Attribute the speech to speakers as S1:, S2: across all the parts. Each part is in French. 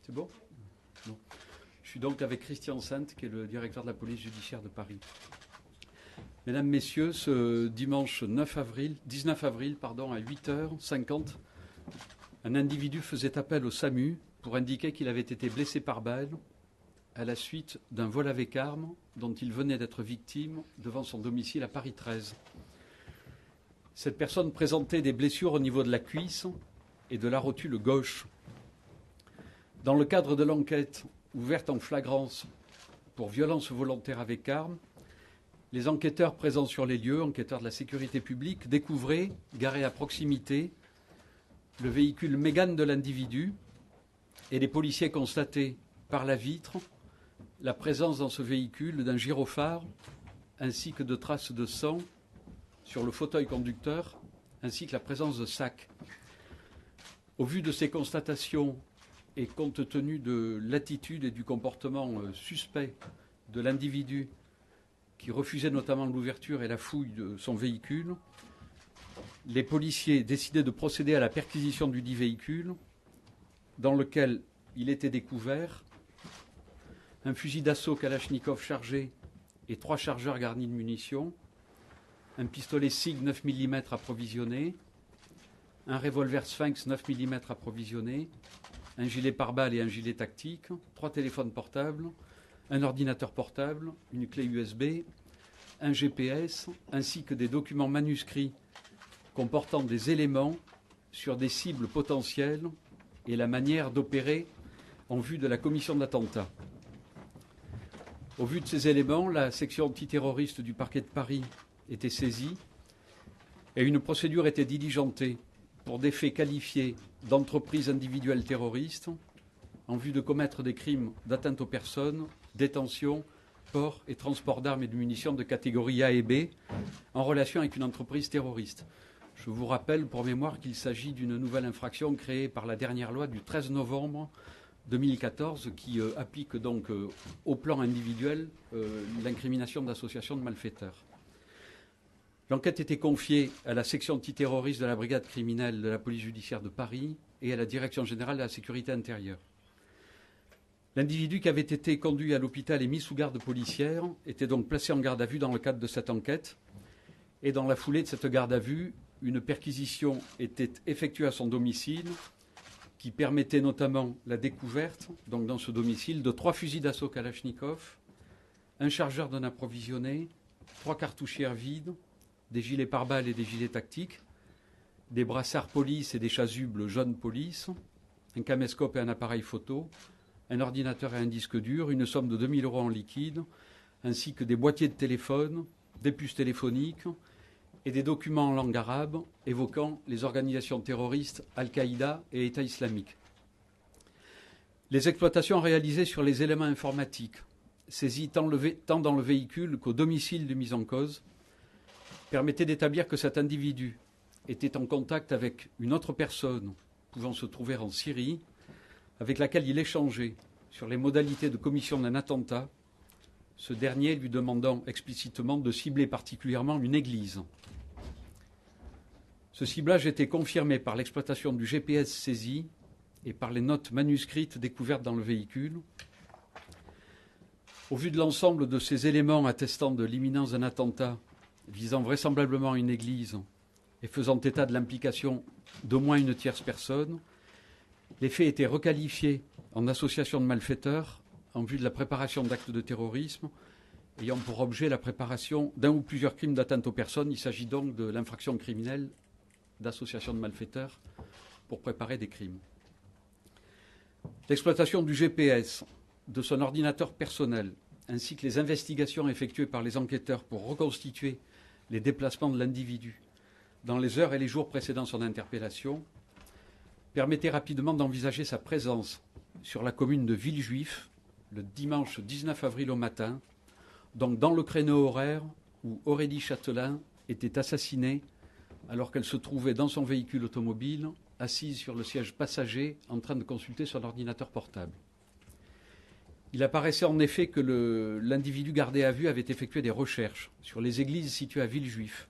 S1: C'est bon? Non. Je suis donc avec Christian Sainte, qui est le directeur de la police judiciaire de Paris. Mesdames, Messieurs, ce dimanche 19 avril, à 8h50, un individu faisait appel au SAMU pour indiquer qu'il avait été blessé par balle à la suite d'un vol avec arme dont il venait d'être victime devant son domicile à Paris 13. Cette personne présentait des blessures au niveau de la cuisse et de la rotule gauche. Dans le cadre de l'enquête ouverte en flagrance pour violence volontaire avec arme, les enquêteurs présents sur les lieux, enquêteurs de la sécurité publique, découvraient, garé à proximité, le véhicule Mégane de l'individu et les policiers constataient par la vitre la présence dans ce véhicule d'un gyrophare ainsi que de traces de sang sur le fauteuil conducteur ainsi que la présence de sacs. Au vu de ces constatations et compte tenu de l'attitude et du comportement suspect de l'individu qui refusait notamment l'ouverture et la fouille de son véhicule, les policiers décidaient de procéder à la perquisition du dit véhicule dans lequel il était découvert un fusil d'assaut Kalachnikov chargé et 3 chargeurs garnis de munitions, un pistolet SIG 9 mm approvisionné, un revolver Sphinx 9 mm approvisionné, un gilet pare-balles et un gilet tactique, 3 téléphones portables, un ordinateur portable, une clé USB, un GPS, ainsi que des documents manuscrits comportant des éléments sur des cibles potentielles et la manière d'opérer en vue de la commission d'attentats. Au vu de ces éléments, la section antiterroriste du parquet de Paris était saisie et une procédure était diligentée pour des faits qualifiés d'entreprises individuelles terroristes en vue de commettre des crimes d'atteinte aux personnes, détention, port et transport d'armes et de munitions de catégorie A et B en relation avec une entreprise terroriste. Je vous rappelle pour mémoire qu'il s'agit d'une nouvelle infraction créée par la dernière loi du 13 novembre 2014 qui applique donc au plan individuel l'incrimination d'association de malfaiteurs. L'enquête était confiée à la section antiterroriste de la brigade criminelle de la police judiciaire de Paris et à la direction générale de la sécurité intérieure. L'individu qui avait été conduit à l'hôpital et mis sous garde policière était donc placé en garde à vue dans le cadre de cette enquête. Et dans la foulée de cette garde à vue, une perquisition était effectuée à son domicile qui permettait notamment la découverte, donc dans ce domicile, de 3 fusils d'assaut Kalachnikov, un chargeur non approvisionné, 3 cartouchières vides, des gilets pare-balles et des gilets tactiques, des brassards police et des chasubles jaunes police, un caméscope et un appareil photo, un ordinateur et un disque dur, une somme de 2 000 € en liquide, ainsi que des boîtiers de téléphone, des puces téléphoniques et des documents en langue arabe évoquant les organisations terroristes Al-Qaïda et État islamique. Les exploitations réalisées sur les éléments informatiques, saisis tant dans le véhicule qu'au domicile de mise en cause, permettaient d'établir que cet individu était en contact avec une autre personne pouvant se trouver en Syrie, avec laquelle il échangeait sur les modalités de commission d'un attentat, ce dernier lui demandant explicitement de cibler particulièrement une église. Ce ciblage était confirmé par l'exploitation du GPS saisi et par les notes manuscrites découvertes dans le véhicule. Au vu de l'ensemble de ces éléments attestant de l'imminence d'un attentat visant vraisemblablement une église et faisant état de l'implication d'au moins une tierce personne, les faits étaient requalifiés en association de malfaiteurs en vue de la préparation d'actes de terrorisme ayant pour objet la préparation d'un ou plusieurs crimes d'atteinte aux personnes. Il s'agit donc de l'infraction criminelle d'association de malfaiteurs pour préparer des crimes. L'exploitation du GPS, de son ordinateur personnel, ainsi que les investigations effectuées par les enquêteurs pour reconstituer les déplacements de l'individu dans les heures et les jours précédant son interpellation, permettait rapidement d'envisager sa présence sur la commune de Villejuif le dimanche 19 avril au matin, donc dans le créneau horaire où Aurélie Chatelain était assassinée alors qu'elle se trouvait dans son véhicule automobile, assise sur le siège passager en train de consulter son ordinateur portable. Il apparaissait en effet que l'individu gardé à vue avait effectué des recherches sur les églises situées à Villejuif,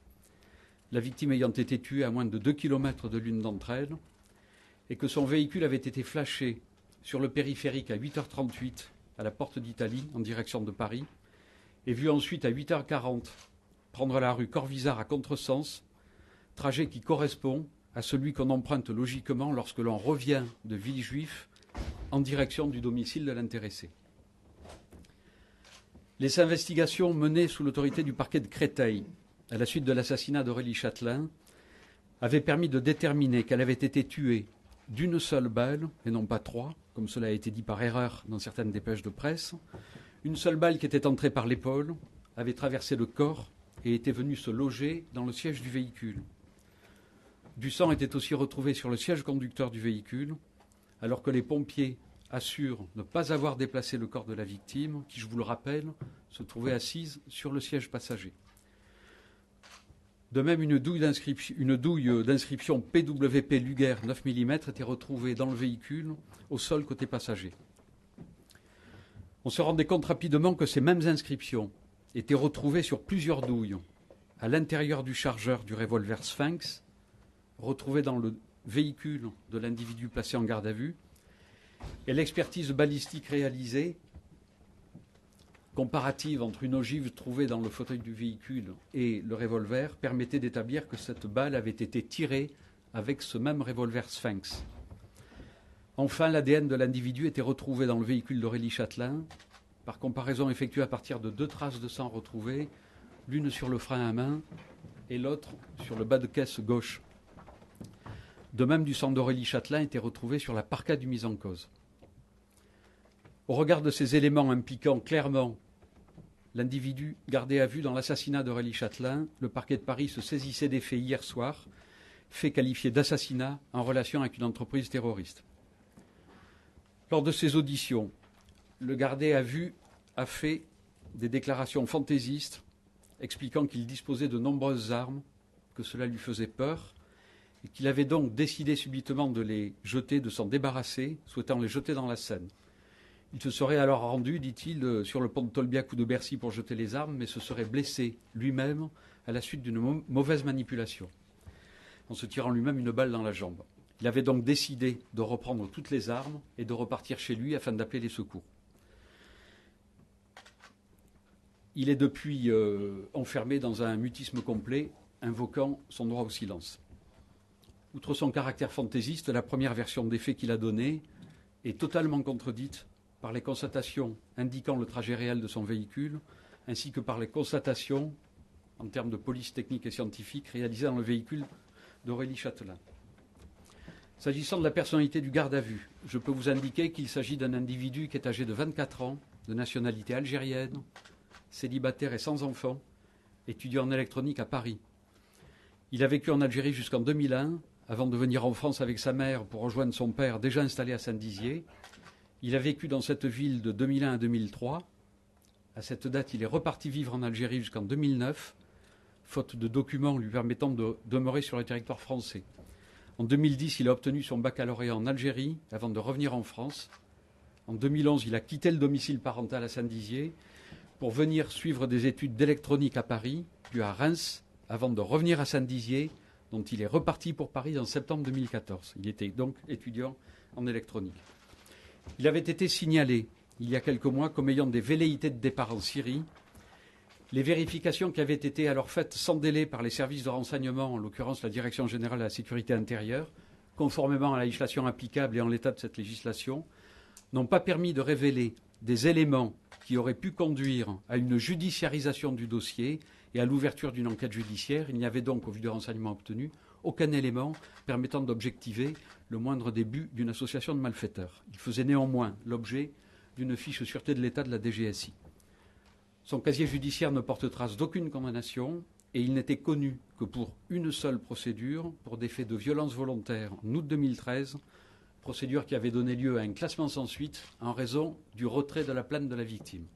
S1: la victime ayant été tuée à moins de 2 km de l'une d'entre elles, et que son véhicule avait été flashé sur le périphérique à 8h38 à la Porte d'Italie en direction de Paris, et vu ensuite à 8h40 prendre la rue Corvisart à contresens, trajet qui correspond à celui qu'on emprunte logiquement lorsque l'on revient de Villejuif en direction du domicile de l'intéressé. Les investigations menées sous l'autorité du parquet de Créteil à la suite de l'assassinat d'Aurélie Chatelain avaient permis de déterminer qu'elle avait été tuée d'une seule balle, et non pas 3, comme cela a été dit par erreur dans certaines dépêches de presse. Une seule balle qui était entrée par l'épaule, avait traversé le corps et était venue se loger dans le siège du véhicule. Du sang était aussi retrouvé sur le siège conducteur du véhicule, alors que les pompiers assurent ne pas avoir déplacé le corps de la victime, qui, je vous le rappelle, se trouvait assise sur le siège passager. De même, une douille d'inscription PWP Luger 9 mm était retrouvée dans le véhicule, au sol côté passager. On se rendait compte rapidement que ces mêmes inscriptions étaient retrouvées sur plusieurs douilles, à l'intérieur du chargeur du revolver Sphinx, retrouvé dans le véhicule de l'individu placé en garde à vue, et l'expertise balistique réalisée, comparative entre une ogive trouvée dans le fauteuil du véhicule et le revolver, permettait d'établir que cette balle avait été tirée avec ce même revolver Sphinx. Enfin, l'ADN de l'individu était retrouvé dans le véhicule d'Aurélie Chatelain, par comparaison effectuée à partir de 2 traces de sang retrouvées, l'une sur le frein à main et l'autre sur le bas de caisse gauche. De même, du sang d'Aurélie Chatelain était retrouvé sur la parka du mis en cause. Au regard de ces éléments impliquant clairement l'individu gardé à vue dans l'assassinat d'Aurélie Chatelain, le parquet de Paris se saisissait des faits hier soir, faits qualifiés d'assassinat en relation avec une entreprise terroriste. Lors de ces auditions, le gardé à vue a fait des déclarations fantaisistes expliquant qu'il disposait de nombreuses armes, que cela lui faisait peur, et qu'il avait donc décidé subitement de les jeter, de s'en débarrasser, souhaitant les jeter dans la Seine. Il se serait alors rendu, dit-il, sur le pont de Tolbiac ou de Bercy pour jeter les armes, mais se serait blessé lui-même à la suite d'une mauvaise manipulation, en se tirant lui-même une balle dans la jambe. Il avait donc décidé de reprendre toutes les armes et de repartir chez lui afin d'appeler les secours. Il est depuis enfermé dans un mutisme complet, invoquant son droit au silence. Outre son caractère fantaisiste, la première version des faits qu'il a donnée est totalement contredite par les constatations indiquant le trajet réel de son véhicule, ainsi que par les constatations, en termes de police technique et scientifique, réalisées dans le véhicule d'Aurélie Chatelain. S'agissant de la personnalité du garde à vue, je peux vous indiquer qu'il s'agit d'un individu qui est âgé de 24 ans, de nationalité algérienne, célibataire et sans enfant, étudiant en électronique à Paris. Il a vécu en Algérie jusqu'en 2001, avant de venir en France avec sa mère pour rejoindre son père déjà installé à Saint-Dizier. Il a vécu dans cette ville de 2001 à 2003. À cette date, il est reparti vivre en Algérie jusqu'en 2009, faute de documents lui permettant de demeurer sur le territoire français. En 2010, il a obtenu son baccalauréat en Algérie avant de revenir en France. En 2011, il a quitté le domicile parental à Saint-Dizier pour venir suivre des études d'électronique à Paris, puis à Reims, avant de revenir à Saint-Dizier, dont il est reparti pour Paris en septembre 2014. Il était donc étudiant en électronique. Il avait été signalé il y a quelques mois comme ayant des velléités de départ en Syrie. Les vérifications qui avaient été alors faites sans délai par les services de renseignement, en l'occurrence la Direction générale de la sécurité intérieure, conformément à la législation applicable et en l'état de cette législation, n'ont pas permis de révéler des éléments qui auraient pu conduire à une judiciarisation du dossier et à l'ouverture d'une enquête judiciaire. Il n'y avait donc, au vu des renseignements obtenus, aucun élément permettant d'objectiver le moindre début d'une association de malfaiteurs. Il faisait néanmoins l'objet d'une fiche sûreté de l'État de la DGSI. Son casier judiciaire ne porte trace d'aucune condamnation et il n'était connu que pour une seule procédure pour des faits de violence volontaire en août 2013, procédure qui avait donné lieu à un classement sans suite en raison du retrait de la plainte de la victime.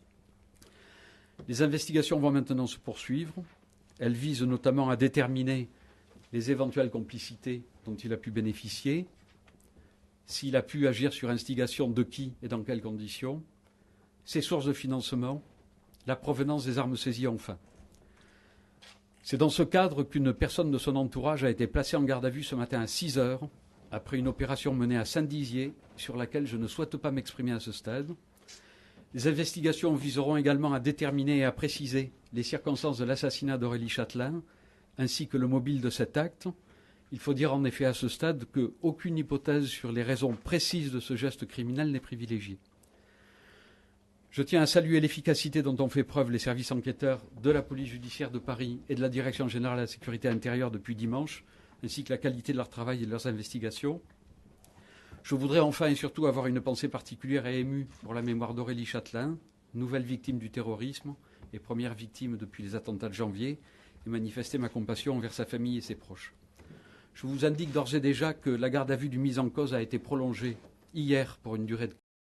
S1: Les investigations vont maintenant se poursuivre. Elles visent notamment à déterminer les éventuelles complicités dont il a pu bénéficier, s'il a pu agir sur instigation de qui et dans quelles conditions, ses sources de financement, la provenance des armes saisies enfin. C'est dans ce cadre qu'une personne de son entourage a été placée en garde à vue ce matin à 6 heures après une opération menée à Saint-Dizier, sur laquelle je ne souhaite pas m'exprimer à ce stade. Les investigations viseront également à déterminer et à préciser les circonstances de l'assassinat d'Aurélie Chatelain, ainsi que le mobile de cet acte. Il faut dire en effet à ce stade qu'aucune hypothèse sur les raisons précises de ce geste criminel n'est privilégiée. Je tiens à saluer l'efficacité dont ont fait preuve les services enquêteurs de la police judiciaire de Paris et de la Direction générale de la sécurité intérieure depuis dimanche, ainsi que la qualité de leur travail et de leurs investigations. Je voudrais enfin et surtout avoir une pensée particulière et émue pour la mémoire d'Aurélie Chatelain, nouvelle victime du terrorisme et première victime depuis les attentats de janvier, et manifester ma compassion envers sa famille et ses proches. Je vous indique d'ores et déjà que la garde à vue du mis en cause a été prolongée hier pour une durée de